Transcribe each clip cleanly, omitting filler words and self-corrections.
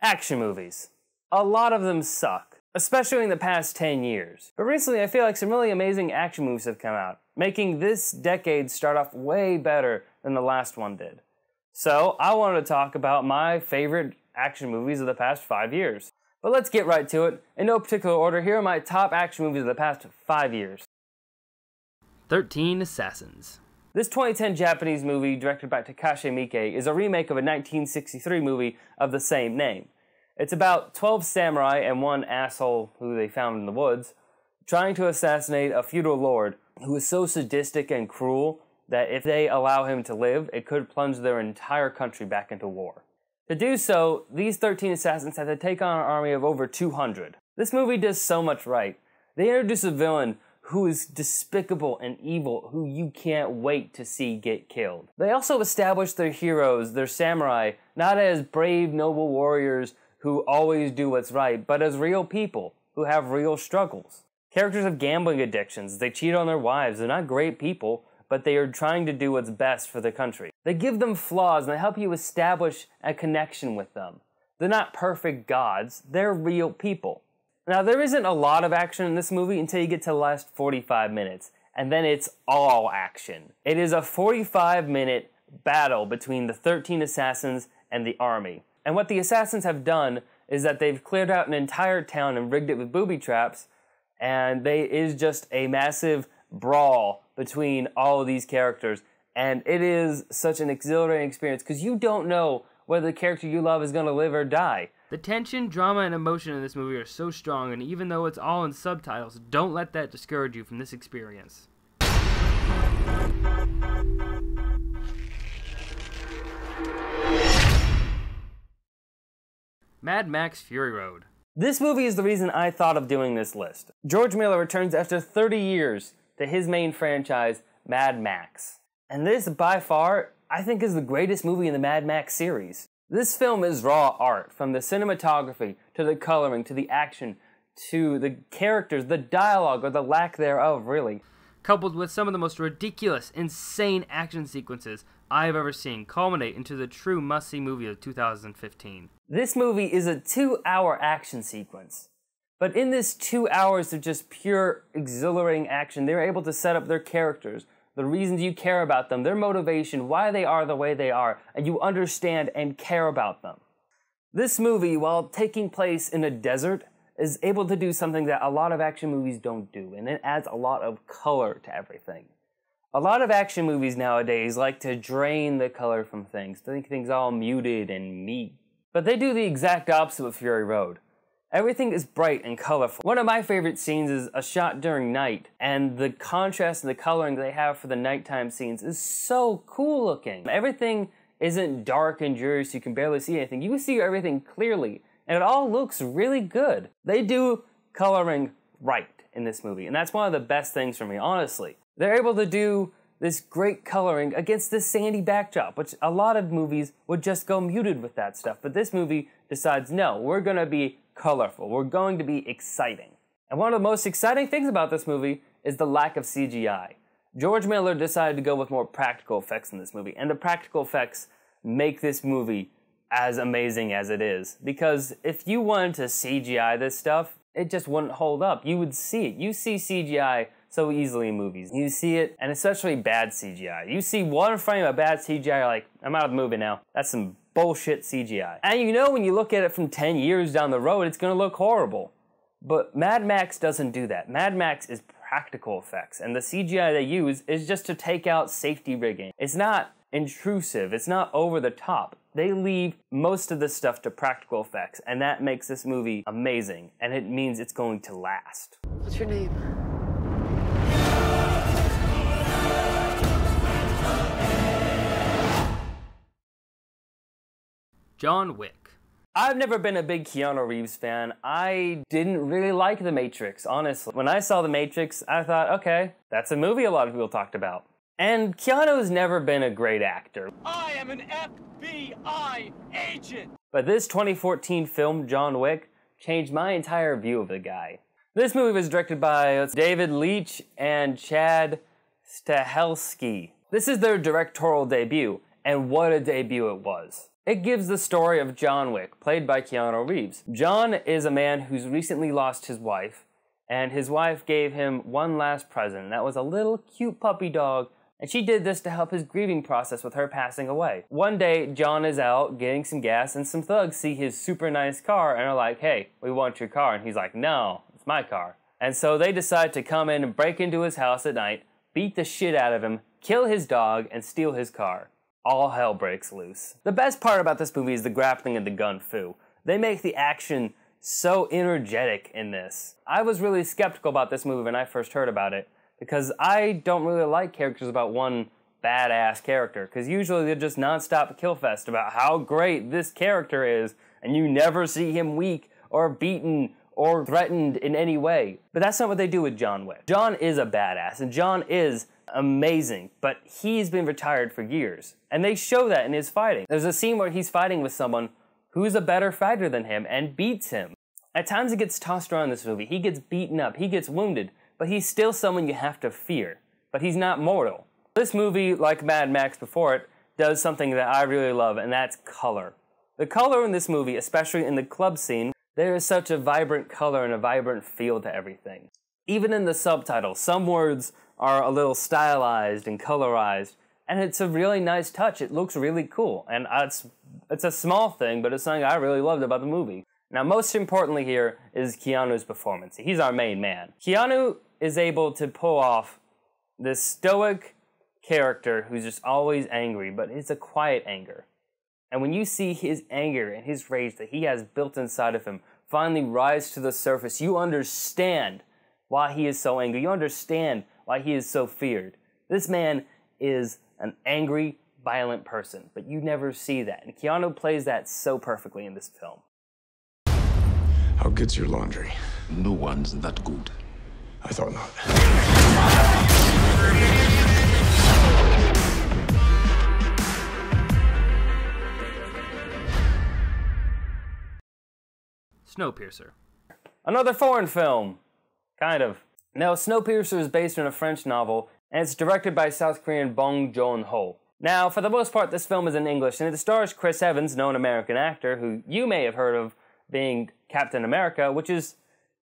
Action movies. A lot of them suck, especially in the past 10 years. But recently I feel like some really amazing action movies have come out, making this decade start off way better than the last one did. So I wanted to talk about my favorite action movies of the past 5 years. But let's get right to it. In no particular order, here are my top action movies of the past 5 years. 13 Assassins. This 2010 Japanese movie, directed by Takashi Miike, is a remake of a 1963 movie of the same name. It's about 12 samurai and one asshole who they found in the woods, trying to assassinate a feudal lord who is so sadistic and cruel that if they allow him to live, it could plunge their entire country back into war. To do so, these 13 assassins have to take on an army of over 200. This movie does so much right. They introduce a villain who is despicable and evil, who you can't wait to see get killed. They also establish their heroes, their samurai, not as brave, noble warriors who always do what's right, but as real people who have real struggles. Characters have gambling addictions, they cheat on their wives, they're not great people, but they are trying to do what's best for the country. They give them flaws and they help you establish a connection with them. They're not perfect gods, they're real people. Now, there isn't a lot of action in this movie until you get to the last 45 minutes, and then it's all action. It is a 45-minute battle between the 13 assassins and the army. And what the assassins have done is that they've cleared out an entire town and rigged it with booby traps, and it is just a massive brawl between all of these characters. And it is such an exhilarating experience because you don't know whether the character you love is going to live or die. The tension, drama, and emotion in this movie are so strong, and even though it's all in subtitles, don't let that discourage you from this experience. Mad Max Fury Road. This movie is the reason I thought of doing this list. George Miller returns after 30 years to his main franchise, Mad Max. And this, by far, I think is the greatest movie in the Mad Max series. This film is raw art, from the cinematography, to the coloring, to the action, to the characters, the dialogue, or the lack thereof, really. Coupled with some of the most ridiculous, insane action sequences I have ever seen, culminate into the true must-see movie of 2015. This movie is a 2-hour action sequence. But in this 2 hours of just pure, exhilarating action, they're able to set up their characters, the reasons you care about them, their motivation, why they are the way they are, and you understand and care about them. This movie, while taking place in a desert, is able to do something that a lot of action movies don't do, and it adds a lot of color to everything. A lot of action movies nowadays like to drain the color from things, to make things all muted and meat. But they do the exact opposite with Fury Road. Everything is bright and colorful. One of my favorite scenes is a shot during night, and the contrast and the coloring they have for the nighttime scenes is so cool looking. Everything isn't dark and dreary so you can barely see anything. You can see everything clearly, and it all looks really good. They do coloring right in this movie, and that's one of the best things for me, honestly. They're able to do this great coloring against this sandy backdrop, which a lot of movies would just go muted with that stuff, but this movie decides, no, we're gonna be colorful. We're going to be exciting. And one of the most exciting things about this movie is the lack of CGI. George Miller decided to go with more practical effects in this movie, and the practical effects make this movie as amazing as it is. Because if you wanted to CGI this stuff, it just wouldn't hold up. You would see it. You see CGI so easily in movies. You see it, and especially bad CGI. You see one frame of bad CGI, you're like, I'm out of the movie now. That's some bullshit CGI. And you know when you look at it from 10 years down the road, it's gonna look horrible. But Mad Max doesn't do that. Mad Max is practical effects, and the CGI they use is just to take out safety rigging. It's not intrusive, it's not over the top. They leave most of the stuff to practical effects, and that makes this movie amazing, and it means it's going to last. What's your name? John Wick. I've never been a big Keanu Reeves fan. I didn't really like The Matrix, honestly. When I saw The Matrix, I thought, okay, that's a movie a lot of people talked about. And Keanu's never been a great actor. I am an FBI agent! But this 2014 film, John Wick, changed my entire view of the guy. This movie was directed by David Leitch and Chad Stahelski. This is their directorial debut, and what a debut it was. It gives the story of John Wick, played by Keanu Reeves. John is a man who's recently lost his wife, and his wife gave him one last present, and that was a little cute puppy dog, and she did this to help his grieving process with her passing away. One day, John is out getting some gas, and some thugs see his super nice car and are like, "Hey, we want your car," and he's like, "No, it's my car." And so they decide to come in and break into his house at night, beat the shit out of him, kill his dog, and steal his car. All hell breaks loose. The best part about this movie is the grappling and the gun fu. They make the action so energetic in this. I was really skeptical about this movie when I first heard about it, because I don't really like characters about one badass character, because usually they're just non-stop kill fest about how great this character is, and you never see him weak or beaten or threatened in any way. But that's not what they do with John Wick. John is a badass, and John is amazing, but he's been retired for years. And they show that in his fighting. There's a scene where he's fighting with someone who's a better fighter than him and beats him. At times he gets tossed around in this movie. He gets beaten up, he gets wounded, but he's still someone you have to fear. But he's not mortal. This movie, like Mad Max before it, does something that I really love, and that's color. The color in this movie, especially in the club scene, there is such a vibrant color and a vibrant feel to everything. Even in the subtitles, some words are a little stylized and colorized, and it's a really nice touch. It looks really cool, and it's a small thing, but it's something I really loved about the movie. Now, most importantly here is Keanu's performance. He's our main man. Keanu is able to pull off this stoic character who's just always angry, but it's a quiet anger. And when you see his anger and his rage that he has built inside of him finally rise to the surface, you understand why he is so angry. You understand why he is so feared. This man is an angry, violent person, but you never see that. And Keanu plays that so perfectly in this film. How good's your laundry? No one's that good. I thought not. Snowpiercer. Another foreign film. Kind of. Now, Snowpiercer is based on a French novel, and it's directed by South Korean Bong Joon-ho. Now, for the most part, this film is in English, and it stars Chris Evans, known American actor, who you may have heard of being Captain America, which is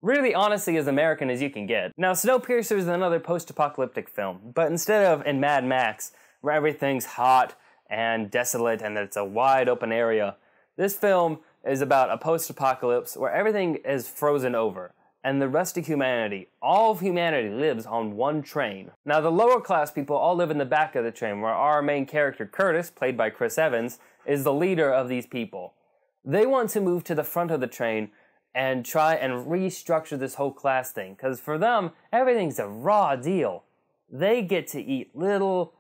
really, honestly, as American as you can get. Now, Snowpiercer is another post-apocalyptic film, but instead of in Mad Max, where everything's hot and desolate and it's a wide open area, this film is about a post-apocalypse where everything is frozen over, and the rest of humanity, all of humanity, lives on one train. Now, the lower class people all live in the back of the train, where our main character, Curtis, played by Chris Evans, is the leader of these people. They want to move to the front of the train and try and restructure this whole class thing, because for them, everything's a raw deal. They get to eat little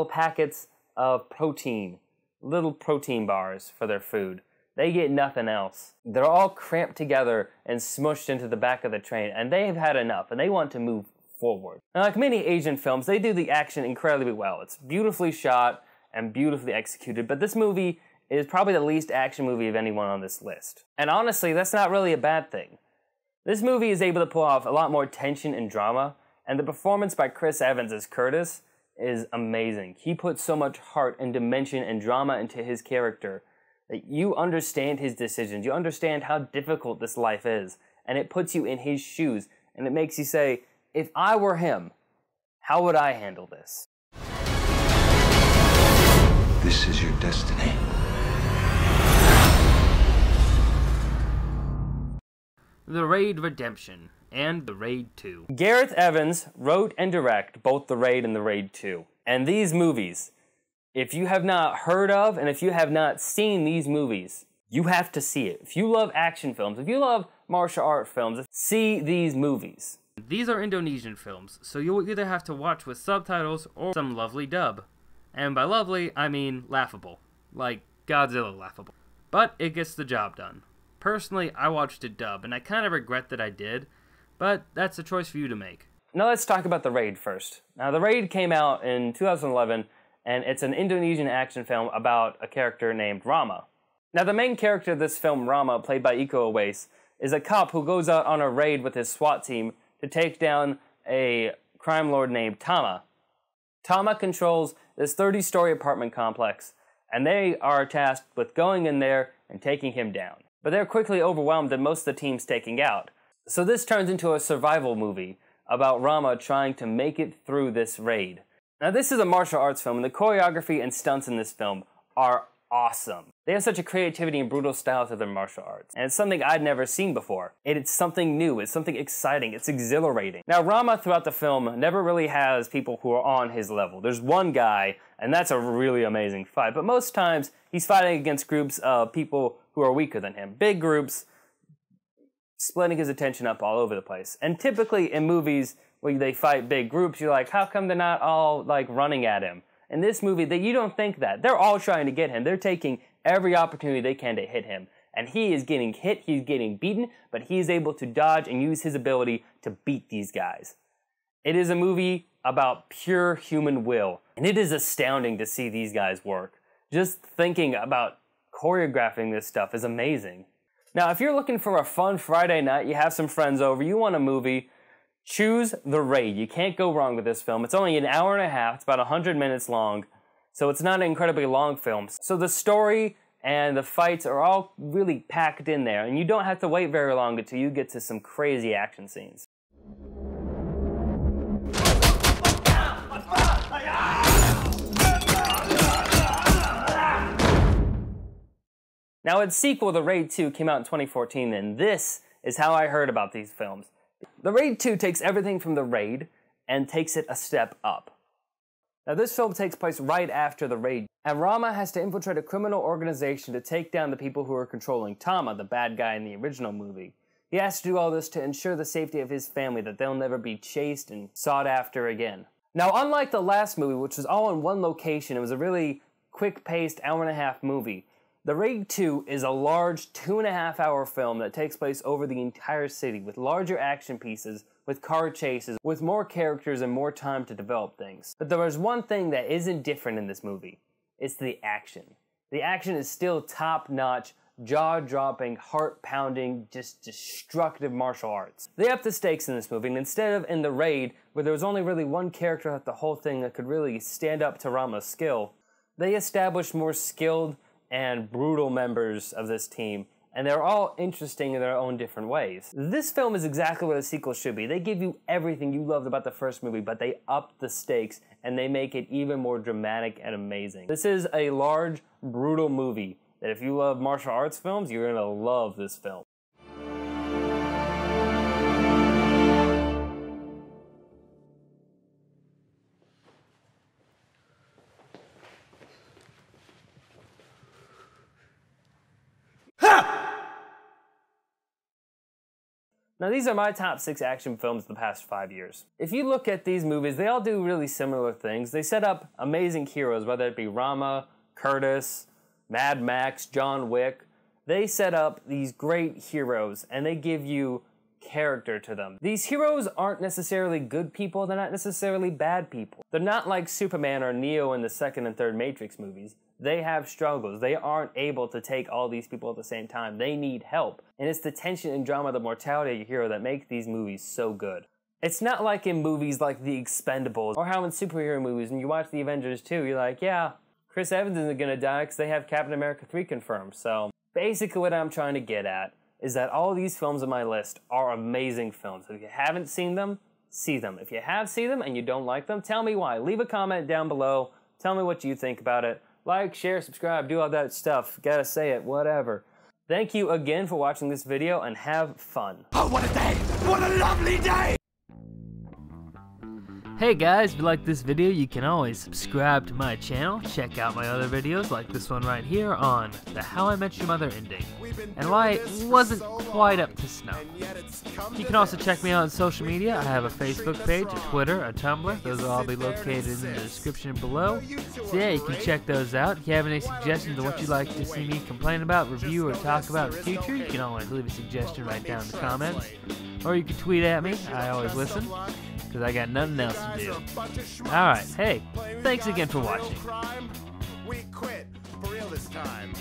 packets of protein, little protein bars for their food. They get nothing else. They're all cramped together and smushed into the back of the train, and they have had enough, and they want to move forward. Now, like many Asian films, they do the action incredibly well. It's beautifully shot and beautifully executed, but this movie is probably the least action movie of anyone on this list. And honestly, that's not really a bad thing. This movie is able to pull off a lot more tension and drama, and the performance by Chris Evans as Curtis is amazing. He puts so much heart and dimension and drama into his character that you understand his decisions, you understand how difficult this life is, and it puts you in his shoes, and it makes you say, if I were him, how would I handle this? This is your destiny. The Raid Redemption and The Raid 2. Gareth Evans wrote and directed both The Raid and The Raid 2. And these movies, if you have not heard of and if you have not seen these movies, you have to see it. If you love action films, if you love martial art films, see these movies. These are Indonesian films, so you'll either have to watch with subtitles or some lovely dub. And by lovely, I mean laughable. Like Godzilla laughable. But it gets the job done. Personally, I watched it dub, and I kind of regret that I did, but that's a choice for you to make. Now let's talk about The Raid first. Now The Raid came out in 2011, and it's an Indonesian action film about a character named Rama. Now the main character of this film, Rama, played by Iko Uwais, is a cop who goes out on a raid with his SWAT team to take down a crime lord named Tama. Tama controls this 30-story apartment complex, and they are tasked with going in there and taking him down. But they're quickly overwhelmed and most of the team's taking out. So this turns into a survival movie about Rama trying to make it through this raid. Now this is a martial arts film, and the choreography and stunts in this film are awesome. They have such a creativity and brutal style to their martial arts, and it's something I'd never seen before. It's something new, it's something exciting, it's exhilarating. Now Rama throughout the film never really has people who are on his level. There's one guy, and that's a really amazing fight, but most times he's fighting against groups of people who are weaker than him. Big groups, splitting his attention up all over the place. And typically in movies where they fight big groups, you're like, how come they're not all like running at him? In this movie, you don't think that. They're all trying to get him. They're taking every opportunity they can to hit him. And he is getting hit, he's getting beaten, but he is able to dodge and use his ability to beat these guys. It is a movie about pure human will, and it is astounding to see these guys work. Just thinking about choreographing this stuff is amazing. Now, if you're looking for a fun Friday night, you have some friends over, you want a movie, choose The Raid. You can't go wrong with this film. It's only an hour and a half. It's about 100 minutes long, so it's not an incredibly long film. So the story and the fights are all really packed in there, and you don't have to wait very long until you get to some crazy action scenes. Now, its sequel, The Raid 2, came out in 2014, and this is how I heard about these films. The Raid 2 takes everything from The Raid and takes it a step up. Now this film takes place right after The Raid, and Rama has to infiltrate a criminal organization to take down the people who are controlling Tama, the bad guy in the original movie. He has to do all this to ensure the safety of his family, that they'll never be chased and sought after again. Now unlike the last movie, which was all in one location, it was a really quick-paced hour-and-a-half movie. The Raid 2 is a large 2.5-hour film that takes place over the entire city with larger action pieces, with car chases, with more characters and more time to develop things. But there is one thing that isn't different in this movie. It's the action. The action is still top-notch, jaw-dropping, heart-pounding, just destructive martial arts. They up the stakes in this movie, and instead of in The Raid, where there was only really one character at the whole thing that could really stand up to Rama's skill, they established more skilled and brutal members of this team, and they're all interesting in their own different ways. This film is exactly what a sequel should be. They give you everything you loved about the first movie, but they up the stakes and they make it even more dramatic and amazing. This is a large, brutal movie that if you love martial arts films, you're gonna love this film. Now these are my top 6 action films of the past 5 years. If you look at these movies, they all do really similar things. They set up amazing heroes, whether it be Rama, Curtis, Mad Max, John Wick. They set up these great heroes and they give you character to them. These heroes aren't necessarily good people, they're not necessarily bad people. They're not like Superman or Neo in the second and third Matrix movies. They have struggles. They aren't able to take all these people at the same time. They need help. And it's the tension and drama, the mortality of your hero that make these movies so good. It's not like in movies like The Expendables, or how in superhero movies, when you watch The Avengers 2, you're like, yeah, Chris Evans isn't gonna die because they have Captain America 3 confirmed. So basically what I'm trying to get at is that all these films on my list are amazing films. If you haven't seen them, see them. If you have seen them and you don't like them, tell me why. Leave a comment down below. Tell me what you think about it. Like, share, subscribe, do all that stuff. Gotta say it, whatever. Thank you again for watching this video and have fun. Oh, what a day! What a lovely day! Hey guys, if you like this video, you can always subscribe to my channel, check out my other videos like this one right here on the How I Met Your Mother ending, and why it wasn't quite up to snuff. You can also check me out on social media. I have a Facebook page, a Twitter, a Tumblr. Those will all be located in the description below. So yeah, you can check those out. If you have any suggestions of what you'd like to see me complain about, review, or talk about in the future, you can always leave a suggestion right down in the comments. Or you can tweet at me. I always listen, because I got nothing else to do. Alright, hey, thanks again for watching. We quit for real this time.